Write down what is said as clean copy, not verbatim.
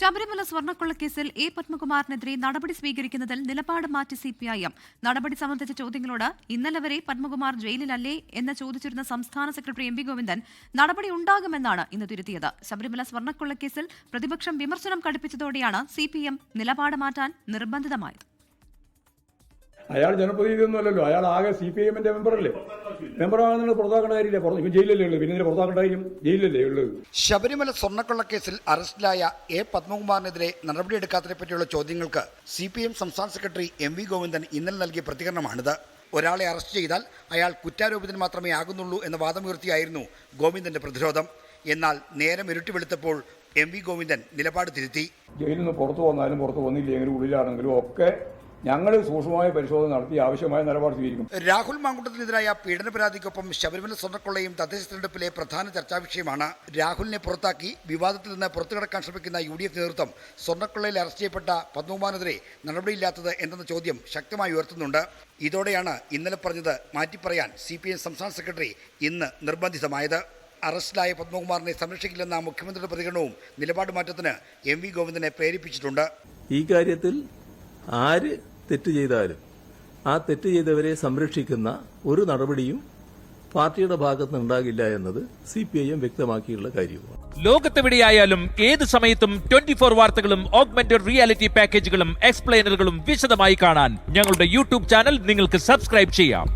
Sabarimala സ്വർണ്ണക്കൊള്ളക്കേസിൽ A പത്മകുമാറിനെതിരെ നടപടി സ്വീകരിക്കുന്നതിൽ നിലപാട് മാറ്റി സിപിഐഎം. നടപടി സംബന്ധിച്ച ചോദ്യങ്ങളോട് ഇന്നലെ വരെ പത്മകുമാർ ജയിലിലല്ലേ എന്ന് ചോദിച്ചിരുന്ന സംസ്ഥാന സെക്രട്ടറി എം വി ഗോവിന്ദൻ നടപടി ഉണ്ടാകുമെന്നാണ് ഇന്ന് തിരുത്തിയത്. ശബരിമല സ്വർണ്ണക്കൊള്ളക്കേസിൽ പ്രതിപക്ഷം വിമർശനം കടുപ്പിച്ചതോടെയാണ് സിപിഎം നിലപാട് മാറ്റാൻ നിർബന്ധിതമായത്. അയാൾ ജനപ്രതിനിധിയൊന്നുമല്ലല്ലോ, അയാൾ ആകെ CPIM-ന്റെ മെമ്പറല്ലേ. മെമ്പറാണെന്ന് പുറത്താക്കേണ്ട കാര്യമില്ല. ഇപ്പം ജയിലല്ലേ ഉള്ളൂ, പിന്നെ പുറത്താക്കേണ്ട കാര്യം ജയിലല്ലേ ഉള്ളത്. ശബരിമല സ്വർണ്ണക്കൊള്ളക്കേസിൽ അറസ്റ്റിലായ എ പത്മകുമാറിനെതിരെ നടപടിയെടുക്കാത്തതിനെ പറ്റിയുള്ള ചോദ്യങ്ങൾക്ക് CPIM സംസ്ഥാന സെക്രട്ടറി എം വി ഗോവിന്ദൻ ഇന്നലെ നൽകിയ പ്രതികരണമാണിത്. ഒരാളെ അറസ്റ്റ് ചെയ്താൽ അയാൾ കുറ്റാരോപിതൻ മാത്രമേ ആകുന്നുള്ളൂ എന്ന വാദമുയർത്തിയായിരുന്നു ഗോവിന്ദന്റെ പ്രതിരോധം. എന്നാൽ നേരം ഇരുട്ടി വെളുത്തപ്പോൾ എം വി ഗോവിന്ദൻ നിലപാട് തിരുത്തി. ജയിലിൽ നിന്ന് പുറത്തു വന്നാലും പുറത്തു വന്നില്ലെങ്കിലും ഉള്ളിലാണെങ്കിലും ഒക്കെ ഞങ്ങൾ സൂക്ഷ്മമായ പരിശോധന നടത്തി ആവശ്യമായ നിലപാട് സ്വീകരിക്കും. രാഹുൽ മാങ്കുട്ടത്തിനെതിരായ പീഡന പരാതിക്കൊപ്പം ശബരിമല സ്വർണ്ണക്കൊള്ളയും തദ്ദേശ തെരഞ്ഞെടുപ്പിലെ പ്രധാന ചർച്ചാ വിഷയമാണ്. രാഹുലിനെ പുറത്താക്കി വിവാദത്തിൽ നിന്ന് പുറത്തുകടക്കാൻ ശ്രമിക്കുന്ന UDF നേതൃത്വം സ്വർണ്ണക്കൊള്ളയിൽ അറസ്റ്റ് ചെയ്യപ്പെട്ട പത്മകുമാറിനെതിരെ നടപടിയില്ലാത്തത് എന്തെന്ന ചോദ്യം ശക്തമായി ഉയർത്തുന്നുണ്ട്. ഇതോടെയാണ് ഇന്നലെ പറഞ്ഞത് മാറ്റിപ്പറയാൻ CPIM സംസ്ഥാന സെക്രട്ടറി ഇന്ന് നിർബന്ധിതമായത്. അറസ്റ്റിലായ പത്മകുമാറിനെ സംരക്ഷിക്കില്ലെന്ന മുഖ്യമന്ത്രിയുടെ പ്രതികരണവും നിലപാട് മാറ്റത്തിന് എം വി ഗോവിന്ദനെ പ്രേരിപ്പിച്ചിട്ടുണ്ട്. ഈ കാര്യത്തിൽ ആര് തെറ്റ് ചെയ്താലും ആ തെറ്റ് ചെയ്തവരെ സംരക്ഷിക്കുന്ന ഒരു നടപടിയും പാർട്ടിയുടെ ഭാഗത്ത് ഉണ്ടാകില്ല എന്നത് CPIM വ്യക്തമാക്കിയുള്ള കാര്യമാണ്. ലോകത്തെവിടെയായാലും ഏത് സമയത്തും 24 വാർത്തകളും ഓഗ്മെന്റഡ് റിയാലിറ്റി പാക്കേജുകളും എക്സ്പ്ലെയിനറുകളും വിശദമായി കാണാൻ ഞങ്ങളുടെ YouTube ചാനൽ നിങ്ങൾക്ക് സബ്സ്ക്രൈബ് ചെയ്യാം.